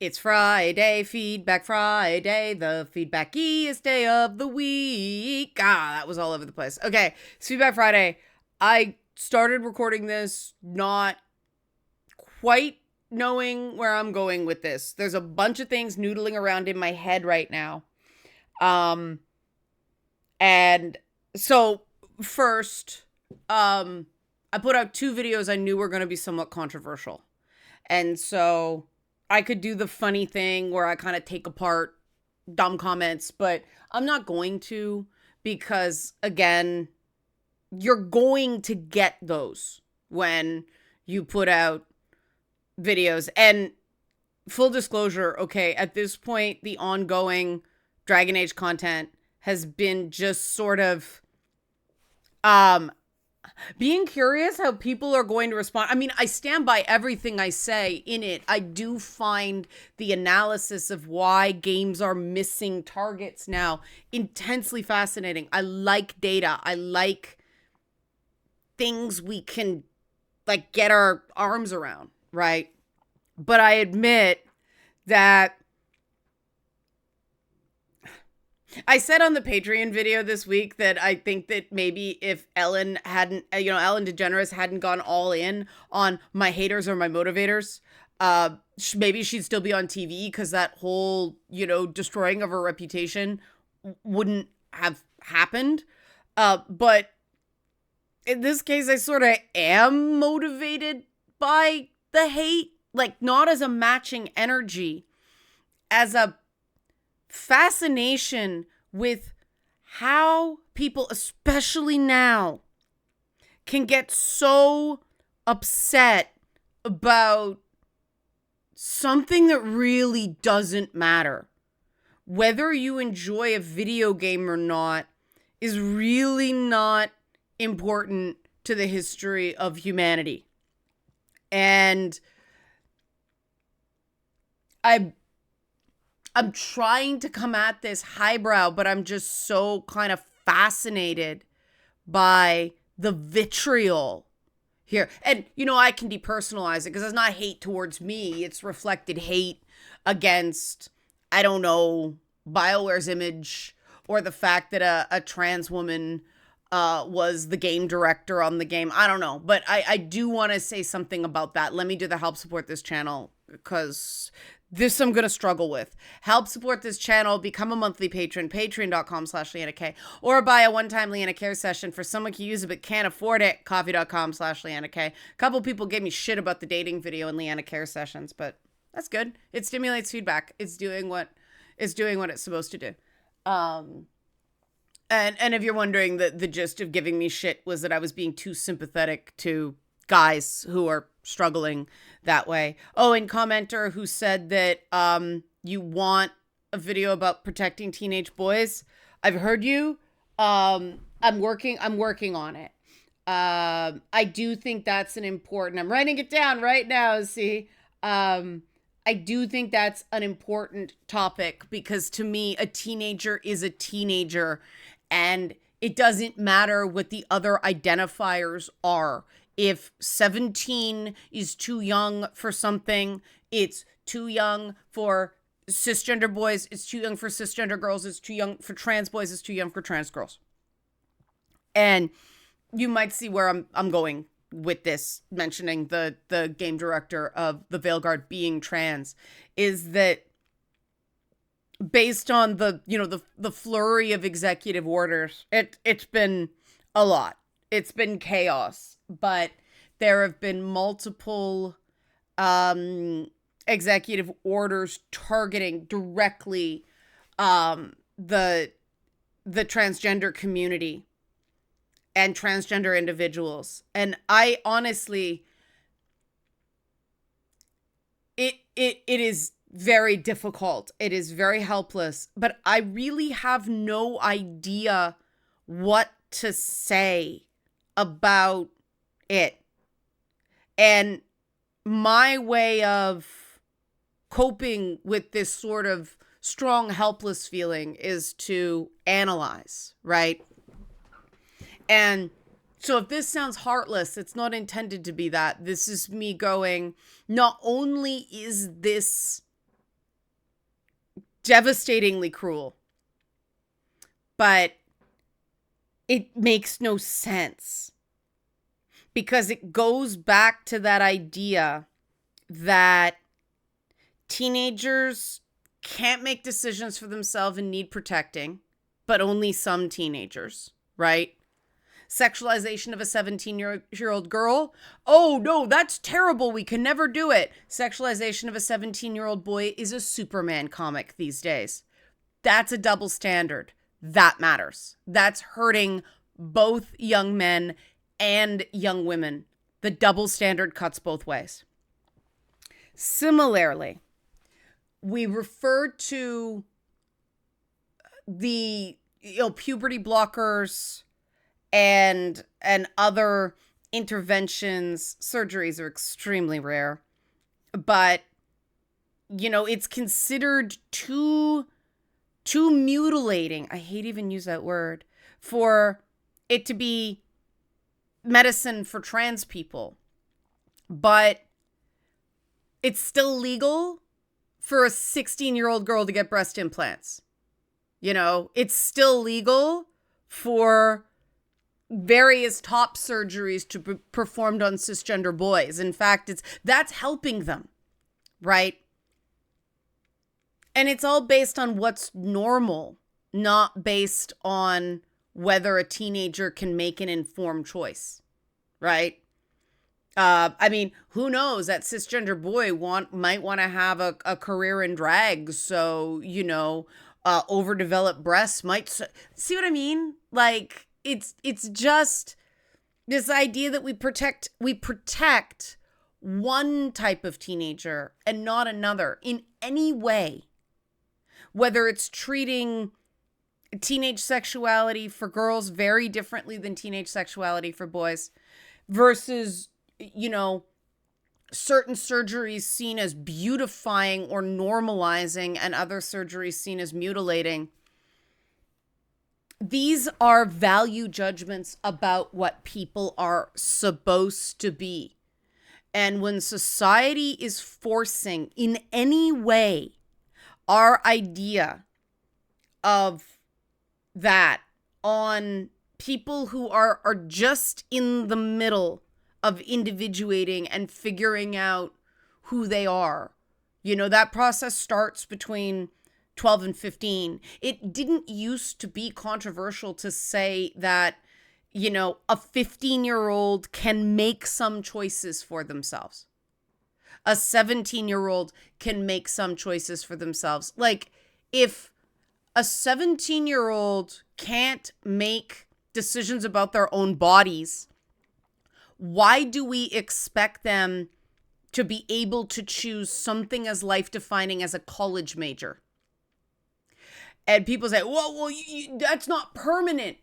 It's Friday, Feedback Friday, the feedbackiest day of the week. Ah, that was all over the place. Okay, it's Feedback Friday. I started recording this not quite knowing where I'm going with this. There's a bunch of things noodling around in my head right now. And so first, I put out 2 videos I knew were going to be somewhat controversial. And so I could do the funny thing where I kind of take apart dumb comments, but I'm not going to because, again, you're going to get those when you put out videos. And full disclosure, okay, at this point, the ongoing Dragon Age content has been just sort of being curious how people are going to respond. I mean, I stand by everything I say in it. I do find the analysis of why games are missing targets now intensely fascinating. I like data. I like things we can like get our arms around, right? But I admit that I said on the Patreon video this week that I think that maybe if Ellen DeGeneres hadn't gone all in on my haters or my motivators, maybe she'd still be on TV because that whole, destroying of her reputation wouldn't have happened. But in this case, I sort of am motivated by the hate, like not as a matching energy, as a fascination with how people, especially now, can get so upset about something that really doesn't matter. Whether you enjoy a video game or not is really not important to the history of humanity. And I'm trying to come at this highbrow, but I'm just so kind of fascinated by the vitriol here. And, I can depersonalize it because it's not hate towards me. It's reflected hate against, I don't know, BioWare's image or the fact that a trans woman was the game director on the game. I don't know. But I do want to say something about that. Let me do the help support this channel because this I'm going to struggle with. Help support this channel. Become a monthly patron. Patreon.com/LeannaK. Or buy a one-time Leanna Care session for someone who can use it but can't afford it. Coffee.com/LeannaK. A couple people gave me shit about the dating video in Leanna Care sessions, but that's good. It stimulates feedback. It's doing what it's supposed to do. And if you're wondering, the gist of giving me shit was that I was being too sympathetic to guys who are struggling that way. Oh, and commenter who said that you want a video about protecting teenage boys. I've heard you. I'm working on it. I do think that's I'm writing it down right now, see. I do think that's an important topic because to me, a teenager is a teenager and it doesn't matter what the other identifiers are. If 17 is too young for something, it's too young for cisgender boys, it's too young for cisgender girls, it's too young for trans boys, it's too young for trans girls. And you might see where I'm going with this, mentioning the game director of the Veilguard being trans, is that based on the flurry of executive orders, it's been a lot. It's been chaos, but there have been multiple executive orders targeting directly the transgender community and transgender individuals. And I honestly, it is very difficult. It is very helpless, but I really have no idea what to say about it. And my way of coping with this sort of strong, helpless feeling is to analyze, right? And so if this sounds heartless, it's not intended to be that. This is me going, not only is this devastatingly cruel. But it makes no sense because it goes back to that idea that teenagers can't make decisions for themselves and need protecting, but only some teenagers, right? Sexualization of a 17-year-old girl. Oh, no, that's terrible. We can never do it. Sexualization of a 17-year-old boy is a Superman comic these days. That's a double standard. That matters. That's hurting both young men and young women. The double standard cuts both ways. Similarly, we refer to the puberty blockers and other interventions. Surgeries are extremely rare, but it's considered too mutilating. I hate even use that word for it to be medicine for trans people, but it's still legal for a 16-year-old girl to get breast implants. It's still legal for various top surgeries to be performed on cisgender boys. In fact, that's helping them, right? And it's all based on what's normal, not based on whether a teenager can make an informed choice, right? Who knows? That cisgender boy might want to have a career in drag. So, overdeveloped breasts might... See what I mean? Like, it's just this idea that we protect one type of teenager and not another in any way. Whether it's treating teenage sexuality for girls very differently than teenage sexuality for boys versus, certain surgeries seen as beautifying or normalizing and other surgeries seen as mutilating. These are value judgments about what people are supposed to be. And when society is forcing in any way our idea of that on people who are just in the middle of individuating and figuring out who they are. That process starts between 12 and 15. It didn't used to be controversial to say that, a 15-year-old can make some choices for themselves. A 17-year-old can make some choices for themselves. Like, if a 17-year-old can't make decisions about their own bodies, why do we expect them to be able to choose something as life-defining as a college major? And people say, well, that's not permanent.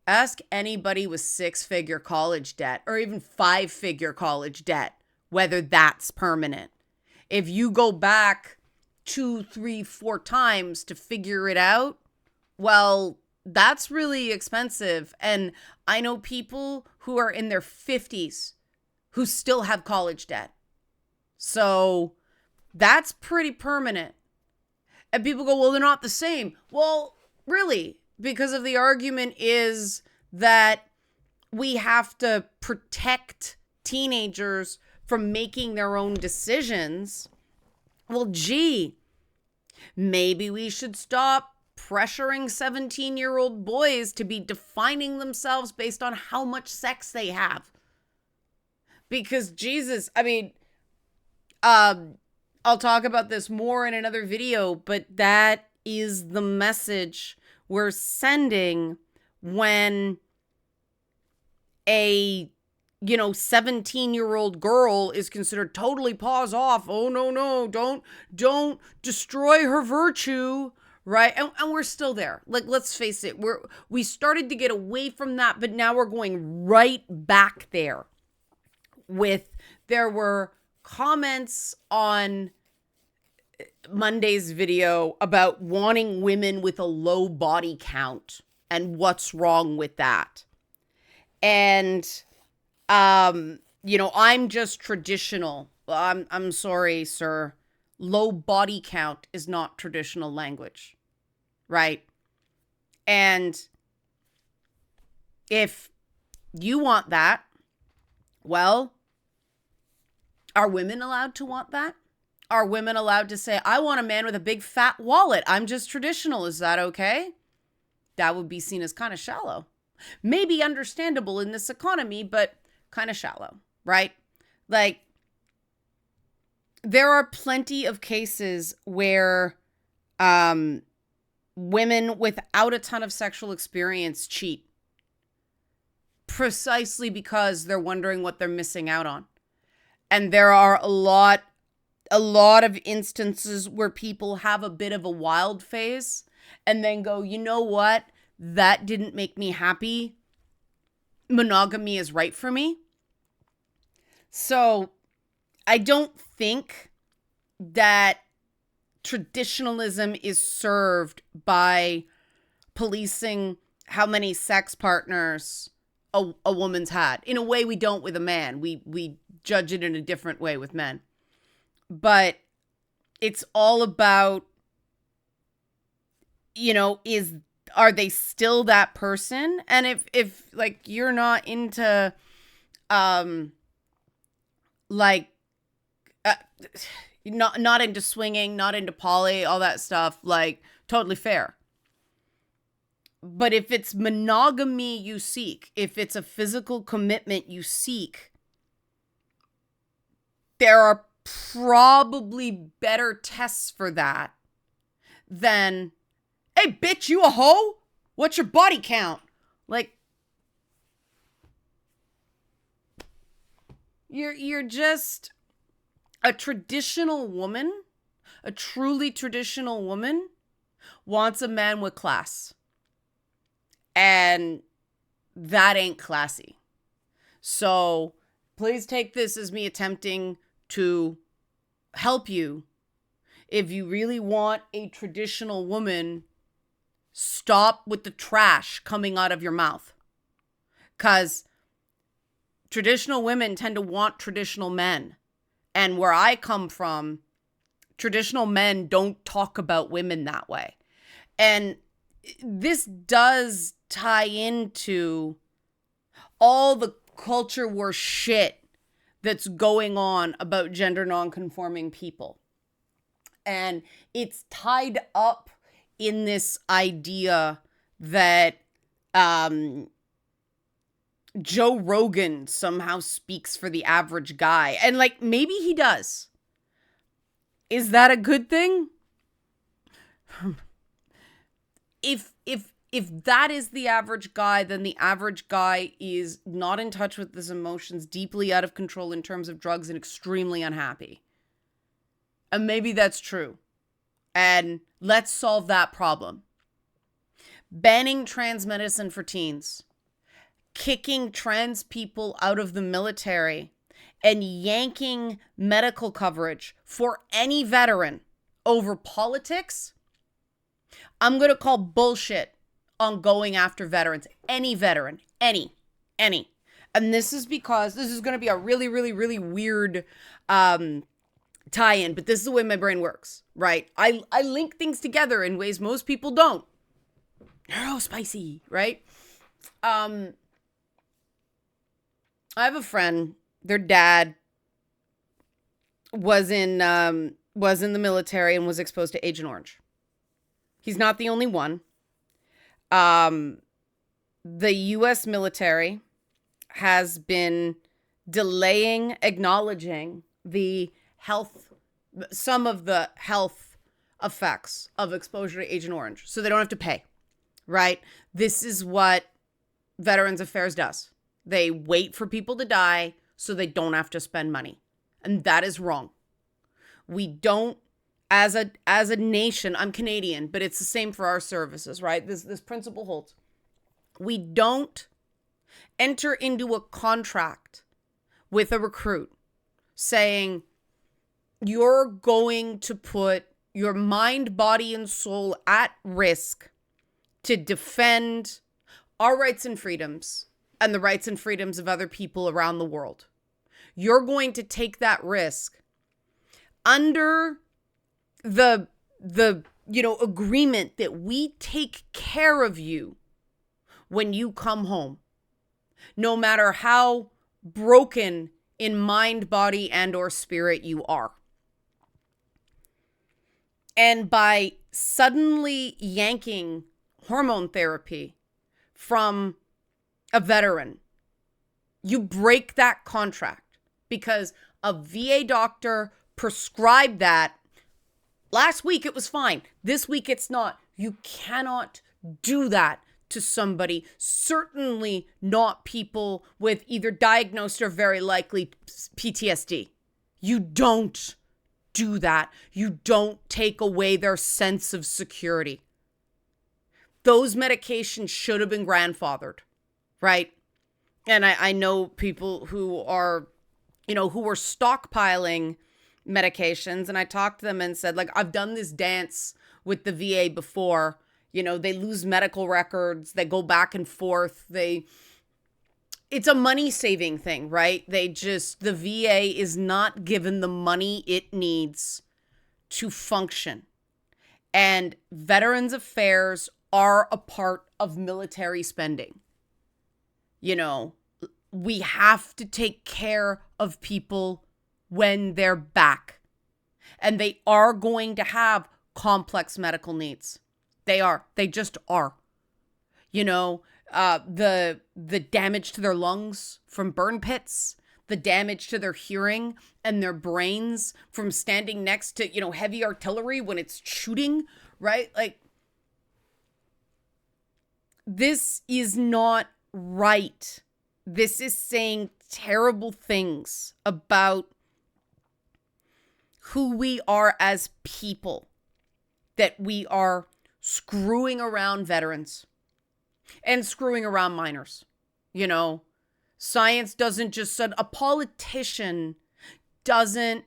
Ask anybody with 6-figure college debt or even 5-figure college debt whether that's permanent. If you go back 2, 3, 4 times to figure it out, well, that's really expensive. And I know people who are in their 50s who still have college debt. So that's pretty permanent. And people go, well, they're not the same. Well, really, because of the argument is that we have to protect teenagers from making their own decisions. Well, gee, maybe we should stop pressuring 17-year-old boys to be defining themselves based on how much sex they have. Because Jesus, I'll talk about this more in another video, but that is the message we're sending when a 17-year-old girl is considered totally paws off. Oh, no, don't destroy her virtue, right? And we're still there. Like, let's face it, we started to get away from that, but now we're going right back there. There were comments on Monday's video about wanting women with a low body count and what's wrong with that. And I'm just traditional. I'm sorry, sir. low body count is not traditional language, right? And if you want that, well, are women allowed to want that? Are women allowed to say, I want a man with a big fat wallet? I'm just traditional. Is that okay? That would be seen as kind of shallow. Maybe understandable in this economy, but kind of shallow, right? Like, there are plenty of cases where women without a ton of sexual experience cheat precisely because they're wondering what they're missing out on. And there are a lot of instances where people have a bit of a wild phase and then go, you know what? That didn't make me happy. Monogamy is right for me. So I don't think that traditionalism is served by policing how many sex partners a woman's had. In a way we don't with a man. We judge it in a different way with men. But it's all about, you know, are they still that person? And if like you're not into not into swinging, not into poly, all that stuff, like totally fair. But if it's monogamy you seek, if it's a physical commitment you seek, there are probably better tests for that than, hey, bitch, you a hoe? What's your body count? Like, you're just a traditional woman, a truly traditional woman wants a man with class. And that ain't classy. So please take this as me attempting to help you. If you really want a traditional woman, stop with the trash coming out of your mouth. Because traditional women tend to want traditional men. And where I come from, traditional men don't talk about women that way. And this does tie into all the culture war shit that's going on about gender nonconforming people. And it's tied up in this idea that Joe Rogan somehow speaks for the average guy. And like, maybe he does. Is that a good thing? If that is the average guy, then the average guy is not in touch with his emotions, deeply out of control in terms of drugs, and extremely unhappy. And maybe that's true. And let's solve that problem. Banning trans medicine for teens, kicking trans people out of the military, and yanking medical coverage for any veteran over politics, I'm going to call bullshit on going after veterans. Any veteran. Any. And this is because this is going to be a really, really, really weird tie-in, but this is the way my brain works, right? I link things together in ways most people don't. Oh, spicy, right? I have a friend, their dad was in the military and was exposed to Agent Orange. He's not the only one. The U.S. military has been delaying acknowledging some of the health effects of exposure to Agent Orange, so they don't have to pay, right? This is what Veterans Affairs does. They wait for people to die so they don't have to spend money. And that is wrong. We don't, as a nation, I'm Canadian, but it's the same for our services, right? This principle holds. We don't enter into a contract with a recruit saying you're going to put your mind, body, and soul at risk to defend our rights and freedoms and the rights and freedoms of other people around the world. You're going to take that risk under the agreement that we take care of you when you come home, no matter how broken in mind, body, and or spirit you are. And by suddenly yanking hormone therapy from a veteran, you break that contract because a VA doctor prescribed that. Last week it was fine. This week it's not. You cannot do that to somebody, certainly not people with either diagnosed or very likely PTSD. You don't do that. You don't take away their sense of security. Those medications should have been grandfathered, right? And I know people who are, who were stockpiling medications, and I talked to them and said, like, I've done this dance with the VA before. They lose medical records, they go back and forth, it's a money saving thing, right? The VA is not given the money it needs to function. And Veterans Affairs are a part of military spending. We have to take care of people when they're back. And they are going to have complex medical needs. They are. They just are. The damage to their lungs from burn pits, the damage to their hearing and their brains from standing next to, heavy artillery when it's shooting, right? Like, this is not right. This is saying terrible things about who we are as people, that we are screwing around veterans and screwing around minors. Science doesn't just, a politician doesn't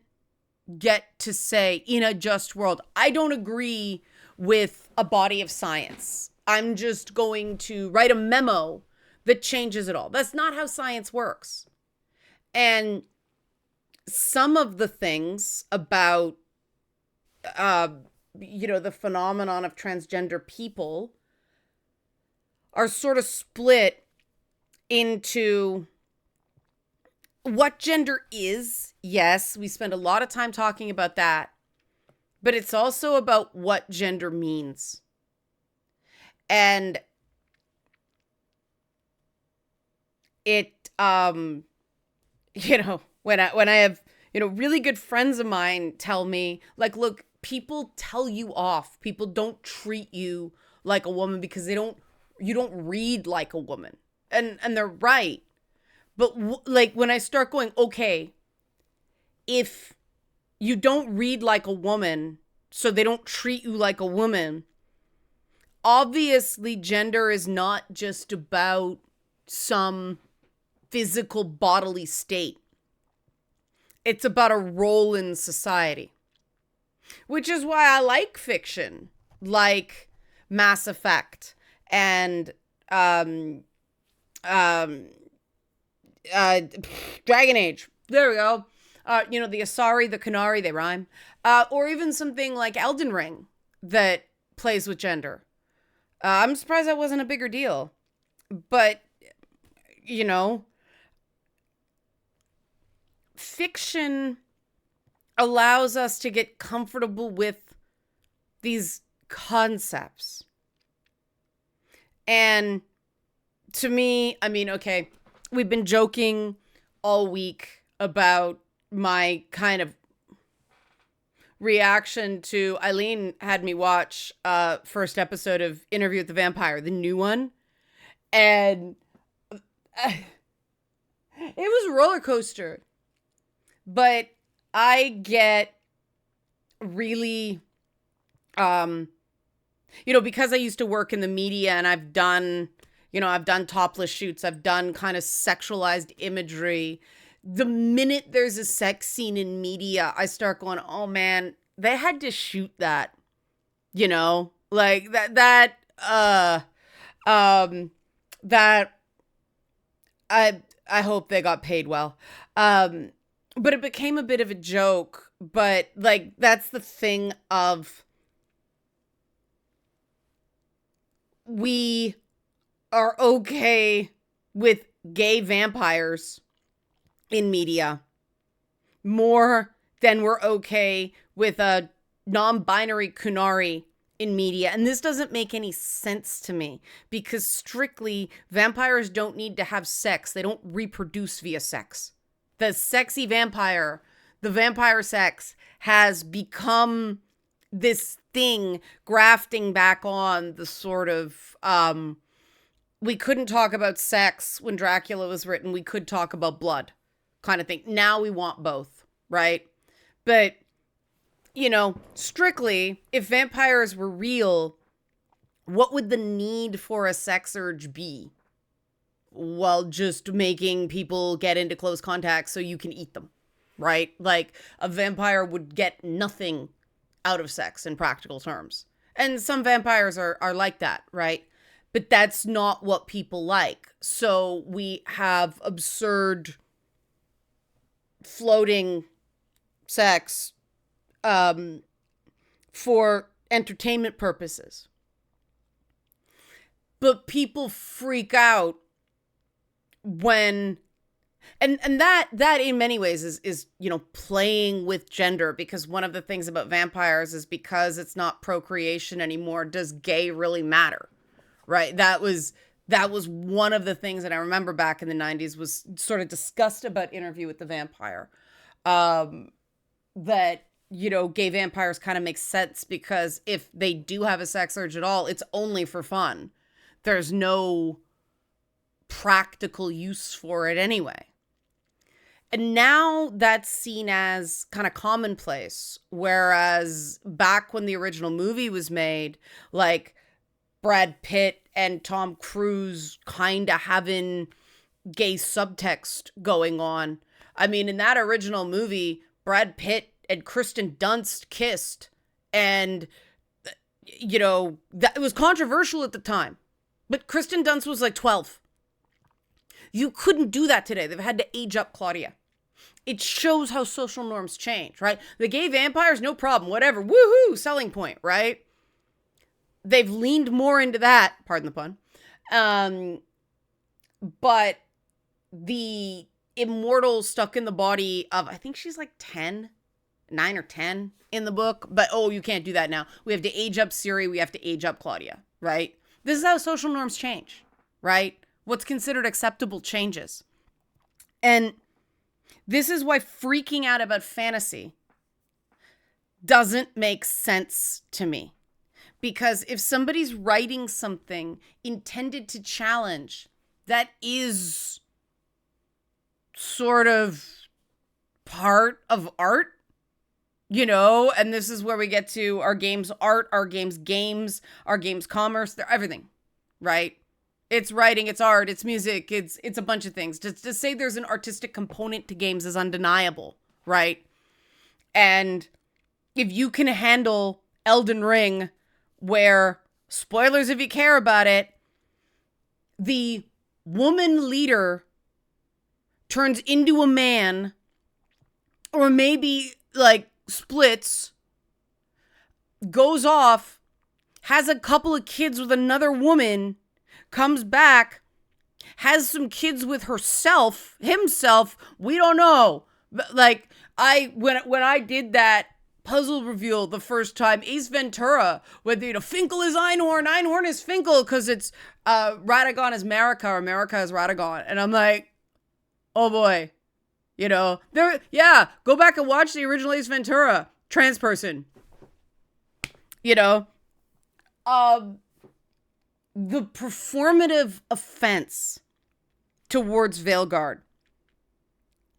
get to say in a just world, I don't agree with a body of science. I'm just going to write a memo that changes it all. That's not how science works. And some of the things about, the phenomenon of transgender people are sort of split into what gender is. Yes, we spend a lot of time talking about that, but it's also about what gender means. And it, when I have, really good friends of mine tell me, like, look, people tell you off. People don't treat you like a woman because you don't read like a woman. And they're right. But when I start going, okay, if you don't read like a woman, so they don't treat you like a woman, obviously gender is not just about some physical bodily state. It's about a role in society. Which is why I like fiction, like Mass Effect and Dragon Age. There we go. The Asari, the Canary, they rhyme. Or even something like Elden Ring that plays with gender. I'm surprised that wasn't a bigger deal. But, fiction allows us to get comfortable with these concepts. And to me, okay, we've been joking all week about my kind of reaction to Eileen had me watch first episode of Interview with the Vampire, the new one. And it was a roller coaster. But I get really, because I used to work in the media and I've done topless shoots, I've done kind of sexualized imagery. The minute there's a sex scene in media, I start going, oh man, they had to shoot that, like that I hope they got paid well. But it became a bit of a joke But like, that's the thing of, we are okay with gay vampires in media more than we're okay with a non-binary kunari in media. And this doesn't make any sense to me, because strictly, vampires don't need to have sex. They don't reproduce via sex. The sexy vampire, the vampire sex, has become this thing grafting back on the sort of, we couldn't talk about sex when Dracula was written. We could talk about blood kind of thing. Now we want both, right? But, you know, strictly, if vampires were real, what would the need for a sex urge be? Well, just making people get into close contact so you can eat them, right? Like, a vampire would get nothing out of sex in practical terms. And some vampires are like that, right? But that's not what people like. So we have absurd floating sex for entertainment purposes. But people freak out when, and that in many ways is, you know, playing with gender, because one of the things about vampires is, because it's not procreation anymore, does gay really matter? Right? That was one of the things that I remember back in the 90s was sort of discussed about Interview with the Vampire. That, you know, gay vampires kind of make sense, because if they do have a sex urge at all, it's only for fun. There's no practical use for it anyway. And now that's seen as kind of commonplace. Whereas back when the original movie was made, like, Brad Pitt and Tom Cruise kind of having gay subtext going on. I mean, in that original movie, Brad Pitt and Kristen Dunst kissed, and, you know, that it was controversial at the time. But Kristen Dunst was like 12. You couldn't do that today. They've had to age up Claudia. It shows how social norms change, right? The gay vampires, no problem, whatever, woohoo, selling point, right? They've leaned more into that, pardon the pun. But the immortal stuck in the body of, I think she's like 9 or 10 in the book. But, oh, you can't do that now. We have to age up Ciri. We have to age up Claudia, right? This is how social norms change, right? What's considered acceptable changes. And this is why freaking out about fantasy doesn't make sense to me. Because if somebody's writing something intended to challenge, that is sort of part of art, you know, and this is where we get to our games art, our games games, our games commerce, they're everything, right? It's writing, it's art, it's music, it's a bunch of things. Just to say there's an artistic component to games is undeniable, right? And if you can handle Elden Ring, where, spoilers if you care about it, the woman leader turns into a man, or maybe like splits, goes off, has a couple of kids with another woman, comes back, has some kids with himself, we don't know. Like, when I did that puzzle reveal the first time, Ace Ventura, whether, you know, Finkel is Einhorn, Einhorn is Finkel, because it's Radagon is Marika, or Marika is Radagon. And I'm like, oh boy, you know, go back and watch the original Ace Ventura, trans person, you know. The performative offense towards Veilguard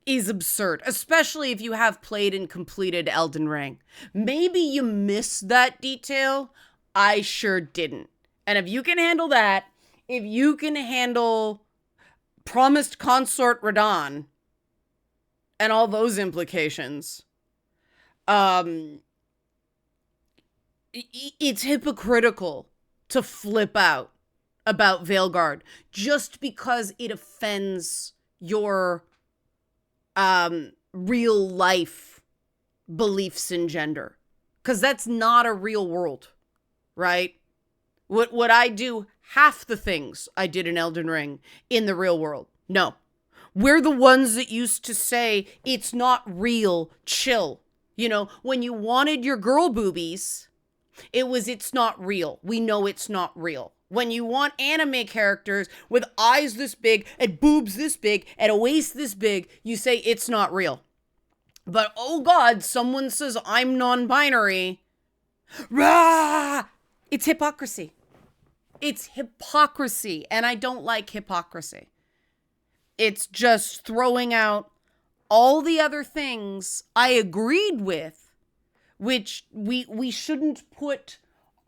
is absurd, especially if you have played and completed Elden Ring. Maybe you missed that detail. I sure didn't. And if you can handle that, if you can handle promised consort Radahn and all those implications, it's hypocritical to flip out about Veilguard just because it offends your real life beliefs in gender, because that's not a real world, right? Would I do half the things I did in Elden Ring in the real world? No. We're the ones that used to say, it's not real, chill. You know, when you wanted your girl boobies, it's not real. We know it's not real. When you want anime characters with eyes this big and boobs this big and a waist this big, you say it's not real. But oh God, someone says I'm non-binary. Rah! It's hypocrisy. It's hypocrisy, and I don't like hypocrisy. It's just throwing out all the other things I agreed with, which we shouldn't put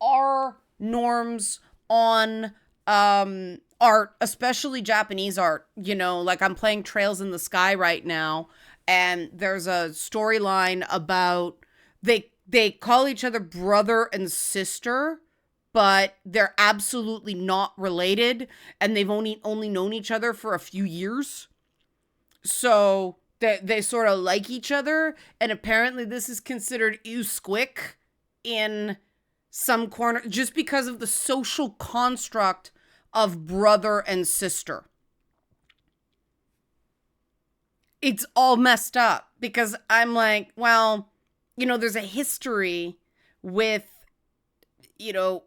our norms on art, especially Japanese art. You know, like I'm playing Trails in the Sky right now, and there's a storyline about they call each other brother and sister, but they're absolutely not related, and they've only known each other for a few years. So they sort of like each other, and apparently this is considered ew squick in some corner just because of the social construct of brother and sister. It's all messed up because I'm like, well, you know, there's a history with, you know,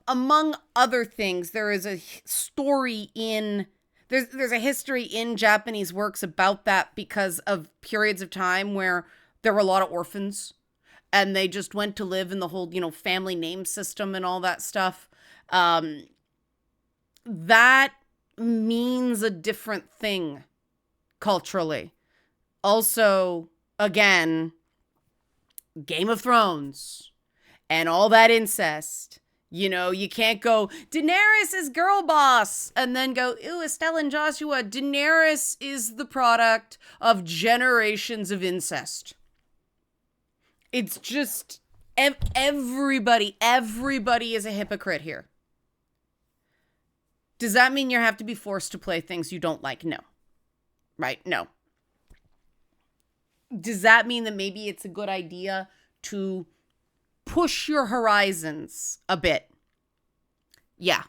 among other things, there is a story in there's a history in Japanese works about that because of periods of time where there were a lot of orphans and they just went to live in the whole, you know, family name system and all that stuff. That means a different thing culturally. Also, again, Game of Thrones and all that incest. You know, you can't go, Daenerys is girl boss, and then go, ew, Estelle and Joshua. Daenerys is the product of generations of incest. It's just, everybody is a hypocrite here. Does that mean you have to be forced to play things you don't like? No. Right? No. Does that mean that maybe it's a good idea to push your horizons a bit? Yeah.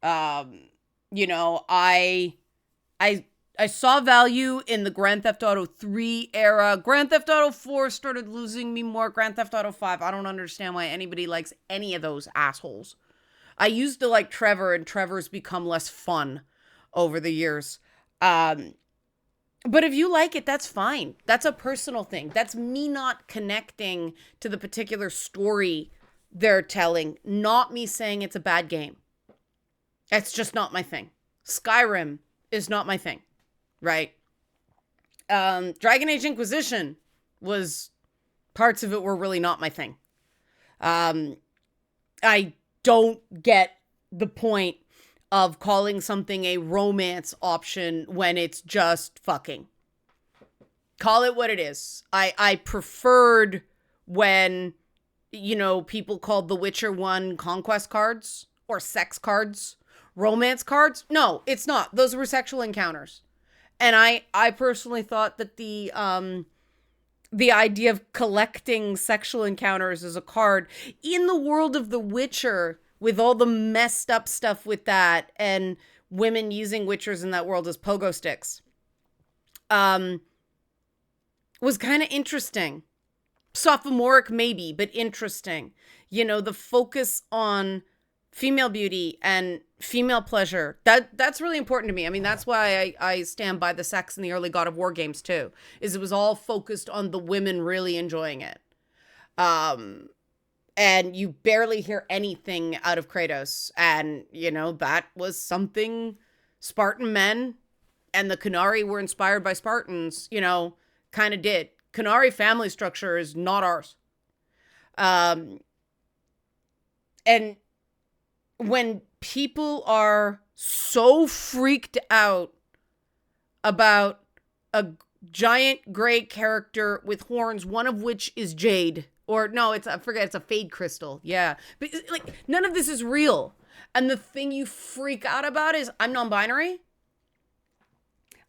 You know, I saw value in the Grand Theft Auto 3 era. Grand Theft Auto 4 started losing me more. Grand Theft Auto 5, I don't understand why anybody likes any of those assholes. I used to like Trevor, and Trevor's become less fun over the years. But if you like it, that's fine. That's a personal thing. That's me not connecting to the particular story they're telling, not me saying it's a bad game. That's just not my thing. Skyrim is not my thing, right? Dragon Age Inquisition parts of it were really not my thing. I don't get the point of calling something a romance option when it's just fucking. Call it what it is. I preferred when, you know, people called The Witcher 1 conquest cards or sex cards. Romance cards? No, it's not. Those were sexual encounters. And I personally thought that the idea of collecting sexual encounters as a card in the world of The Witcher, with all the messed up stuff with that and women using witchers in that world as pogo sticks, was kind of interesting. Sophomoric maybe, but interesting. You know, the focus on female beauty and female pleasure, that's really important to me. I mean, that's why I stand by the sex in the early God of War games too, is it was all focused on the women really enjoying it. And you barely hear anything out of Kratos. And, you know, that was something Spartan men and the Qunari were inspired by Spartans, you know, kind of did. Qunari family structure is not ours. And when people are so freaked out about a giant gray character with horns, one of which is jade, or no, it's a fade crystal. Yeah. But like, none of this is real. And the thing you freak out about is I'm non-binary.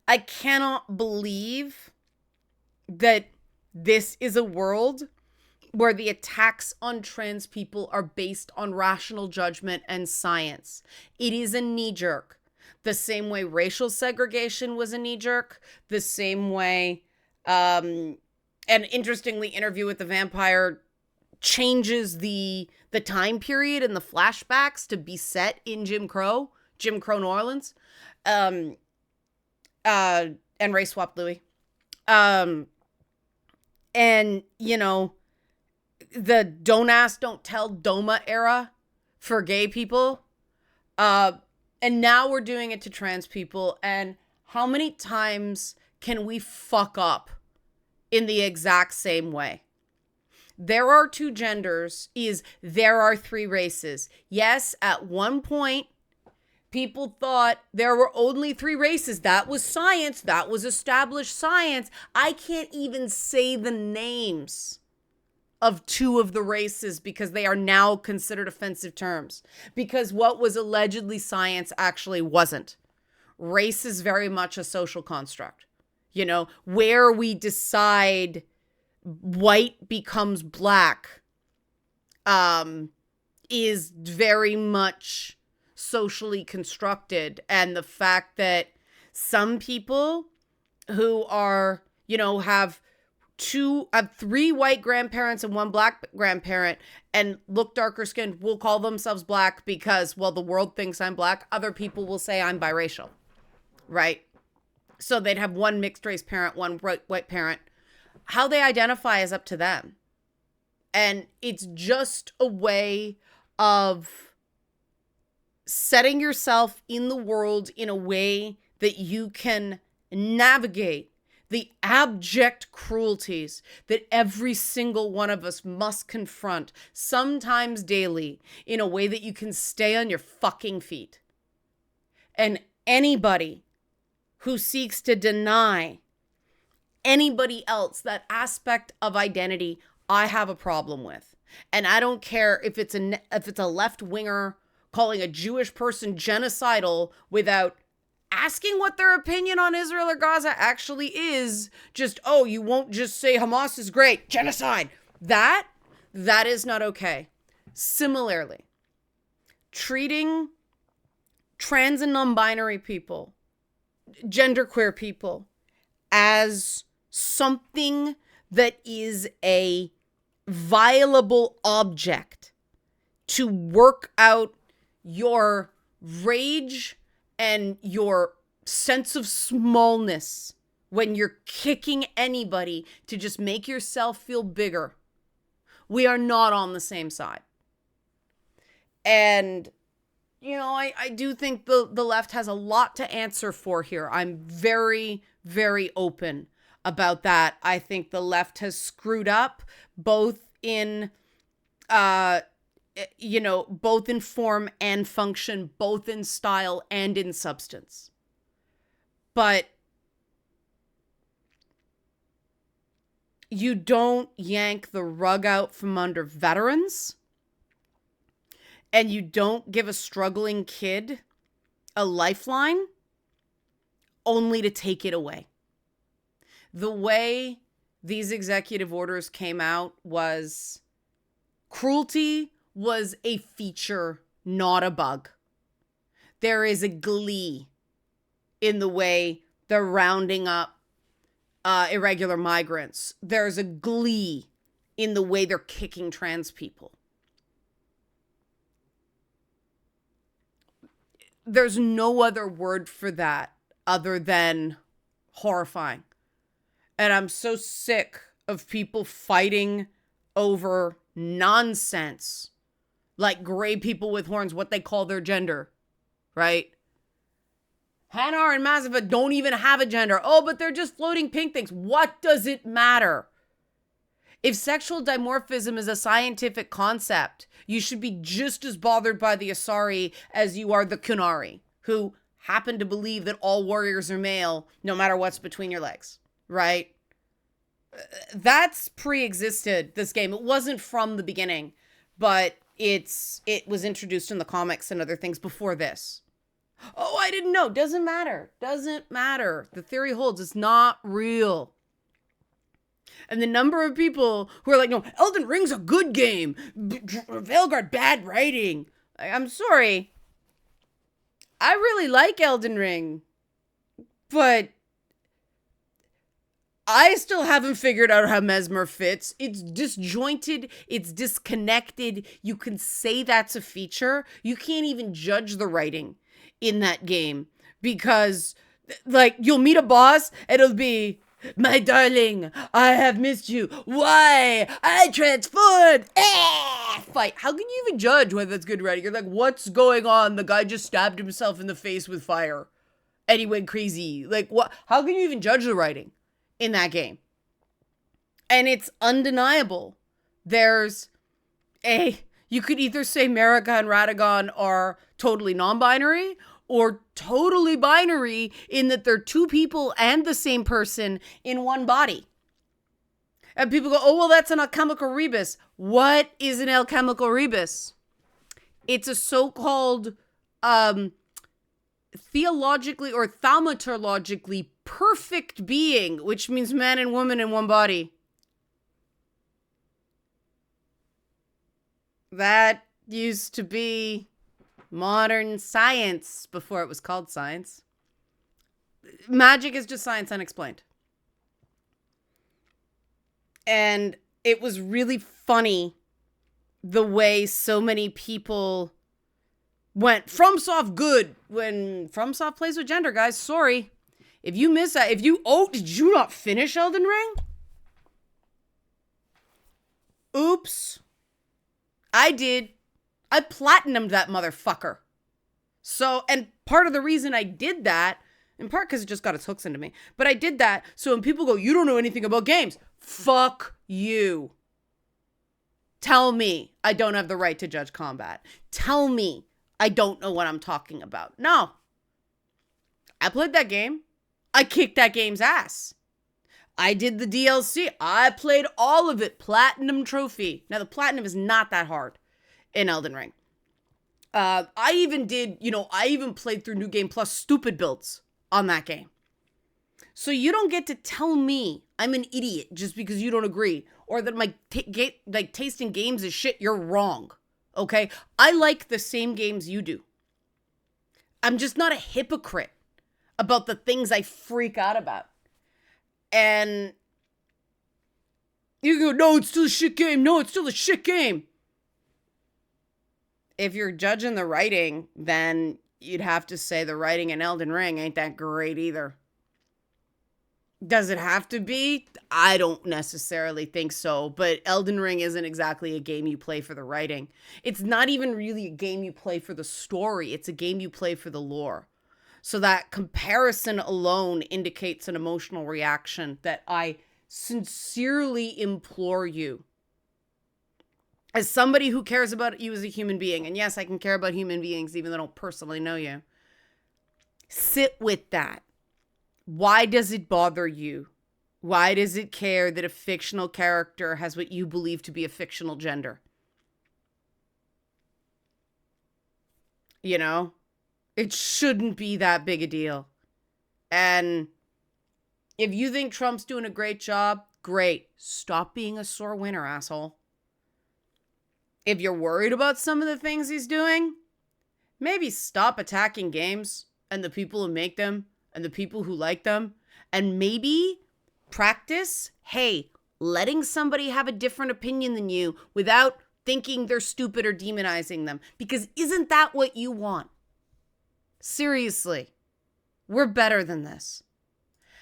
I cannot believe that this is a world where the attacks on trans people are based on rational judgment and science. It is a knee jerk. The same way racial segregation was a knee jerk, the same way, and interestingly, Interview with the Vampire changes the time period and the flashbacks to be set in Jim Crow New Orleans, and race swap Louis. And, you know, the don't ask, don't tell DOMA era for gay people. And now we're doing it to trans people. And how many times can we fuck up in the exact same way? There are two genders is there are three races. Yes, at one point, people thought there were only three races. That was science. That was established science. I can't even say the names of two of the races because they are now considered offensive terms. Because what was allegedly science actually wasn't. Race is very much a social construct. You know, where we decide white becomes black is very much socially constructed. And the fact that some people who are, you know, have three white grandparents and one black grandparent and look darker skinned will call themselves black because, well, the world thinks I'm black. Other people will say I'm biracial, right? So they'd have one mixed race parent, one white parent. How they identify is up to them. And it's just a way of setting yourself in the world in a way that you can navigate the abject cruelties that every single one of us must confront, sometimes daily, in a way that you can stay on your fucking feet. And anybody who seeks to deny anybody else that aspect of identity, I have a problem with. And I don't care if it's a left-winger calling a Jewish person genocidal without asking what their opinion on Israel or Gaza actually is. Just, oh, you won't just say Hamas is great, genocide. That is not okay. Similarly, treating trans and non-binary people, genderqueer people, as something that is a violable object to work out your rage and your sense of smallness when you're kicking anybody to just make yourself feel bigger. We are not on the same side. And, you know, I do think the left has a lot to answer for here. I'm very, very open about that. I think the left has screwed up both in both in form and function, both in style and in substance. But you don't yank the rug out from under veterans, and you don't give a struggling kid a lifeline only to take it away. The way these executive orders came out was cruelty was a feature, not a bug. There is a glee in the way they're rounding up irregular migrants. There's a glee in the way they're kicking trans people. There's no other word for that other than horrifying. And I'm so sick of people fighting over nonsense. Like gray people with horns, what they call their gender, right? Hanar and Mazava don't even have a gender. Oh, but they're just floating pink things. What does it matter? If sexual dimorphism is a scientific concept, you should be just as bothered by the Asari as you are the Kunari, who happen to believe that all warriors are male, no matter what's between your legs, right? That's pre-existed, this game. It wasn't from the beginning, but it was introduced in the comics and other things before this. Oh, I didn't know. Doesn't matter. The theory holds. It's not real. And the number of people who are like, no, Elden Ring's a good game. Veilguard, bad writing. I'm sorry. I really like Elden Ring. But I still haven't figured out how Mesmer fits. It's disjointed. It's disconnected. You can say that's a feature. You can't even judge the writing in that game. Because, like, you'll meet a boss and it'll be, my darling, I have missed you. Why? I transformed. Fight. How can you even judge whether that's good writing? You're like, what's going on? The guy just stabbed himself in the face with fire. And he went crazy. Like, what? How can you even judge the writing in that game? And it's undeniable. You could either say Marika and Radagon are totally non-binary, or totally binary in that they're two people and the same person in one body. And people go, oh, well, that's an alchemical rebus. What is an alchemical rebus? It's a so-called theologically or thaumaturgically perfect being, which means man and woman in one body. That used to be modern science before it was called science. Magic is just science unexplained. And it was really funny the way so many people went FromSoft good when FromSoft plays with gender, guys. Sorry. If you miss that, did you not finish Elden Ring? Oops. I did. I platinumed that motherfucker. So, and part of the reason I did that, in part because it just got its hooks into me, but I did that so when people go, you don't know anything about games. Fuck you. Tell me I don't have the right to judge combat. Tell me I don't know what I'm talking about. No. I played that game. I kicked that game's ass. I did the DLC. I played all of it. Platinum trophy. Now, the platinum is not that hard in Elden Ring. I even played through New Game Plus stupid builds on that game. So you don't get to tell me I'm an idiot just because you don't agree, or that my taste in games is shit. You're wrong. Okay? I like the same games you do. I'm just not a hypocrite about the things I freak out about. And you go, no, it's still a shit game. No, it's still a shit game. If you're judging the writing, then you'd have to say the writing in Elden Ring ain't that great either. Does it have to be? I don't necessarily think so, but Elden Ring isn't exactly a game you play for the writing. It's not even really a game you play for the story. It's a game you play for the lore. So that comparison alone indicates an emotional reaction that I sincerely implore you, as somebody who cares about you as a human being, and yes, I can care about human beings even though I don't personally know you, sit with that. Why does it bother you? Why does it care that a fictional character has what you believe to be a fictional gender? You know? It shouldn't be that big a deal. And if you think Trump's doing a great job, great. Stop being a sore winner, asshole. If you're worried about some of the things he's doing, maybe stop attacking games and the people who make them and the people who like them. And maybe practice, hey, letting somebody have a different opinion than you without thinking they're stupid or demonizing them. Because isn't that what you want? Seriously, we're better than this.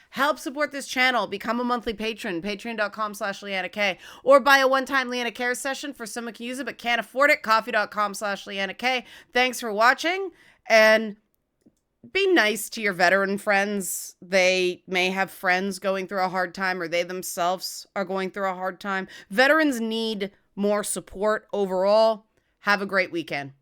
Help support this channel. Become a monthly patron. Patreon.com/LeannaK. Or buy a one-time Leanna Cares session for someone who can use it but can't afford it. Coffee.com/LeannaK. Thanks for watching. And be nice to your veteran friends. They may have friends going through a hard time, or they themselves are going through a hard time. Veterans need more support overall. Have a great weekend.